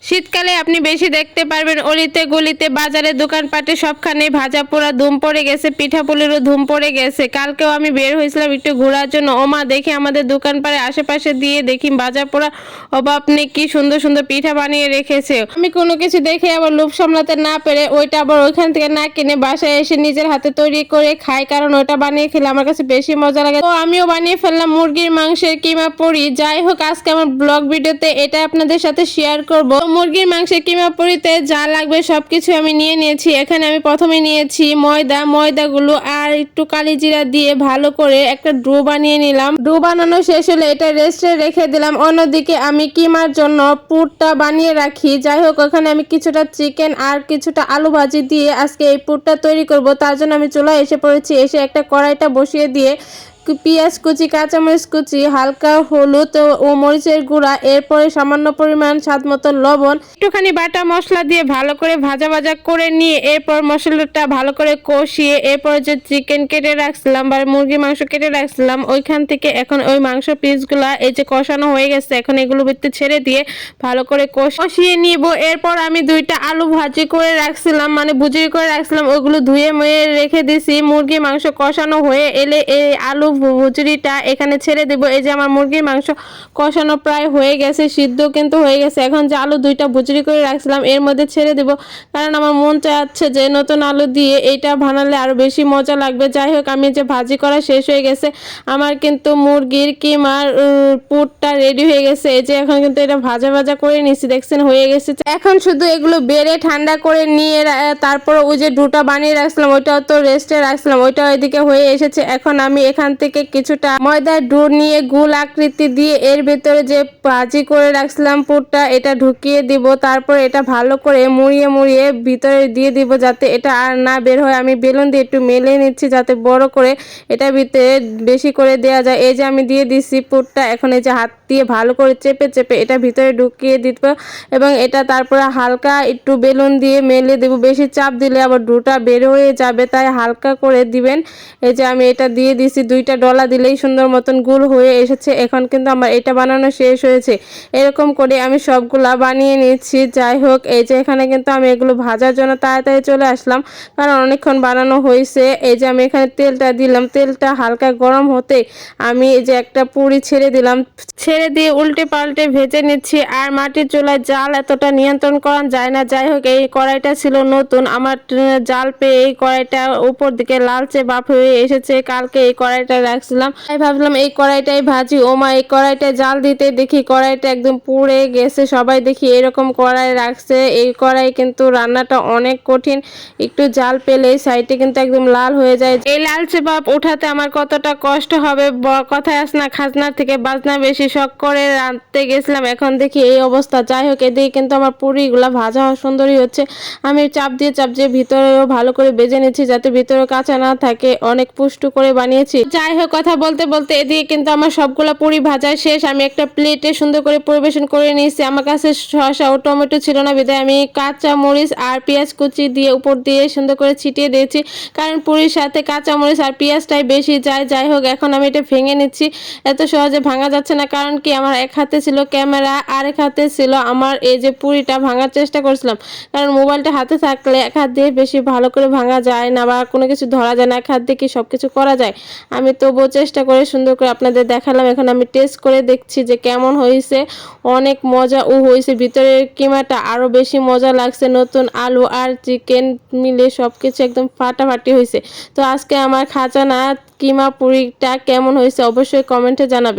শীতকালে আপনি বেশি দেখতে পারবেন অলিতে গলিতে বাজারে দোকানপাটে সবখানে ভাজা পোড়া ধুম পড়ে গেছে, পিঠাপুলিরও ধুম পড়ে গেছে। কালকেও আমি বের হয়েছিলাম একটু ঘোরার জন্য। ওমা দেখি আমাদের দোকানপাড়ে আশেপাশে দিয়ে দেখি ভাজা পোড়া অভাব নেই, কি সুন্দর সুন্দর পিঠা বানিয়ে রেখেছে। আমি কোনো কিছু দেখে আবার লোভ সামলাতে না পেরে ওইটা আবার ওইখান থেকে না কিনে বাসায় এসে নিজের হাতে তৈরি করে খাই, কারণ ওটা বানিয়ে খেলে আমার কাছে বেশি মজা লাগে। তো আমিও বানিয়ে ফেললাম মুরগির মাংসের কিমা পুরি। যাই হোক, আজকে আমার ব্লগ ভিডিওতে এটা আপনাদের সাথে শেয়ার করব। মুরগির মাংসের কিমা পুরিতে যা লাগবে সবকিছু আমি নিয়ে নিয়েছি। এখানে আমি প্রথমে নিয়েছি ময়দাগুলো আর একটু কালি জিরা দিয়ে ভালো করে একটা ডো বানিয়ে নিলাম। ডো বানানো শেষ হলে এটা রেস্টে রেখে দিলাম। অন্যদিকে আমি কিমার জন্য পুরটা বানিয়ে রাখি। যাই হোক, ওখানে আমি কিছুটা চিকেন আর কিছুটা আলু ভাজি দিয়ে আজকে এই পুরটা তৈরি করব। তার জন্য আমি চুলায় এসে পড়েছি। এসে একটা কড়াইটা বসিয়ে দিয়ে পেঁয়াজ কুচি, কাঁচামরিচ কুচি, হালকা হলুদ ও মরিচের গুঁড়া, এরপরে সামান্য পরিমাণ স্বাদ মতো লবণ, একটুখানি বাটা মশলা দিয়ে ভালো করে ভাজা ভাজা করে নিয়ে এরপর মশলাটা ভালো করে কষিয়ে এরপর যে চিকেন কেটে রাখছিলাম বা মুরগির মাংস কেটে রাখছিলাম ওইখান থেকে এখন ওই মাংস পিসগুলা এই যে কষানো হয়ে গেছে, এখন এগুলো ভিতরে ছেড়ে দিয়ে ভালো করে কষিয়ে নিব। এরপর আমি দুইটা আলু ভাজি করে রাখছিলাম, মানে ভুজি করে রাখছিলাম, ওগুলো ধুয়ে মুয়ে রেখে দিছি। মুরগির মাংস কষানো হয়ে এলে এই আলু ভুজুরিটা এখানে ছেড়ে দেব। এই যে আমার মুরগির মাংস কষানো প্রায় হয়ে গেছে, সিদ্ধ কিন্তু হয়ে গেছে। এখন যে আলু দুইটা ভুজুরি করে রাখছিলাম এর মধ্যে ছেড়ে দেব, কারণ আমার মন চাচ্ছে যে নতুন আলু দিয়ে এইটা বানালে আরো বেশি মজা লাগবে। যাই হোক, আমি যে ভাজি করা শেষ হয়ে গেছে, আমার কিন্তু মুরগির কিমার পুরটা রেডি হয়ে গেছে। এই যে এখন কিন্তু এটা ভাজা ভাজা করে নিচ্ছি, দেখছেন হয়ে গেছে। এখন শুধু এগুলো বেড়ে ঠান্ডা করে নিয়ে তারপর ওই যে ডোটা বানিয়ে রাখছিলাম ওইটাও তো রেস্টে রাখছিলাম, ওইটাও এদিকে হয়ে এসেছে। এখন আমি এখান থেকে কিছুটা ময়দার ডো নিয়ে গোল আকৃতি দিয়ে এর ভেতরে যে ভাজি করে রাখছিলাম পুরটা এটা ঢুকিয়ে দিব। তারপর এটা ভালো করে মুড়িয়ে ভিতরে দিয়ে দিব যাতে এটা আর না বের হয়। আমি বেলুন দিয়ে একটু মেলে নিচ্ছি যাতে বড় করে এটা ভিতরে বেশি করে দেওয়া যায়। এই যে আমি দিয়ে দিচ্ছি পুরটা। এখন এই যে হাত দিয়ে ভালো করে চেপে এটা ভিতরে ঢুকিয়ে দিব এবং এটা তারপরে হালকা একটু বেলুন দিয়ে মেলে দেব। বেশি চাপ দিলে আবার ডোটা বের হয়ে যাবে, তাই হালকা করে দিবেন। এই যে আমি এটা দিয়ে দিছি, দুইটা ডলা দিলেই সুন্দর মতন গোল হয়ে এসেছে। এখন কিন্তু আমার এটা বানানো শেষ হয়েছে। এরকম করে আমি সবগুলা বানিয়ে নিচ্ছি। যাই হোক, এই যে এখানে কিন্তু আমি এগুলো ভাজার জন্য তাড়াতাড়ি চলে আসলাম, কারণ অনেকক্ষণ বানানো হয়েছে। এই যে আমি এখানে তেলটা দিলাম, তেলটা হালকা গরম হতে আমি এই যে একটা পুরি ছেড়ে দিলাম, ছেড়ে দিয়ে উল্টে পাল্টে ভেজে নিচ্ছি। আর মাটির চুলায় জাল এতটা নিয়ন্ত্রণ করা যায় না। যাই হোক, এই কড়াইটা ছিল নতুন, আমার জাল পেয়ে এই কড়াইটা উপর দিকে লালচে বাপ হয়ে এসেছে। কালকে এই কড়াইটা রাখছিলাম, তাই ভাবলাম এই কড়াইটাই ভাজি। ওমা, এই কড়াইটা জাল দিতে দেখি কড়াইটা একদম পুড়ে গেছে। সবাই দেখি এরকম কড়াই রাখছে। এই কড়াই কিন্তু রান্নাটা অনেক কঠিন, একটু জাল পেলে সাইডে কিন্তু একদম লাল হয়ে যায়। এই লালচে ভাব ওঠাতে আমার কতটা কষ্ট হবে। কথায় আছে না, খাজনার থেকে বাজনা বেশি, শখ করে রাঁধতে গেছিলাম, এখন দেখি এই অবস্থা। যাই হোক, এদিকে কিন্তু আমার পুরিগুলা ভাজা সুন্দরই হচ্ছে। আমি চাপ দিয়ে ভিতরেও ভালো করে বেজে নিচ্ছি যাতে ভিতরে কাঁচা না থাকে। অনেক পুষ্ট করে বানিয়েছি। যাই হোক, কথা বলতে বলতে এদিকে কিন্তু আমার সবগুলা পুরি ভাজা শেষ। আমি একটা প্লেটে সুন্দর করে পরিবেশন করে নিয়েছি। আমার কাছে শসা ও টমেটো ছিল না, বিধায় আমি কাঁচা মরিচ আর পেঁয়াজ কুচি দিয়ে উপর দিয়ে সুন্দর করে ছিটিয়ে দিয়েছি, কারণ পুরির সাথে কাঁচা মরিচ আর পেঁয়াজটাই বেশি যায়। যাই হোক, এখন আমি এটা ভেঙে নিচ্ছি। এত সহজে ভাঙা যাচ্ছে না, কারণ কি আমার এক হাতে ছিল ক্যামেরা আর এক হাতে ছিল আমার এই যে পুরিটা ভাঙার চেষ্টা করছিলাম, কারণ মোবাইলটা হাতে থাকলে এক হাত দিয়ে বেশি ভালো করে ভাঙা যায় না বা কোনো কিছু ধরা যায় না, এক হাত দিয়ে কি সব কিছু করা যায়। আমি তবুও চেষ্টা করে সুন্দর করে আপনাদের দেখালাম। এখন আমি টেস্ট করে দেখছি যে কেমন হয়েছে। অনেক মজা হয়েছে, ভিতরের কিমাটা আরও বেশি মজা লাগছে। নতুন আলু আর চিকেন মিলে সব কিছু একদম ফাটাফাটি হয়েছে। তো আজকে আমার খাজানা কিমা পুরিটা কেমন হয়েছে অবশ্যই কমেন্টে জানাবে।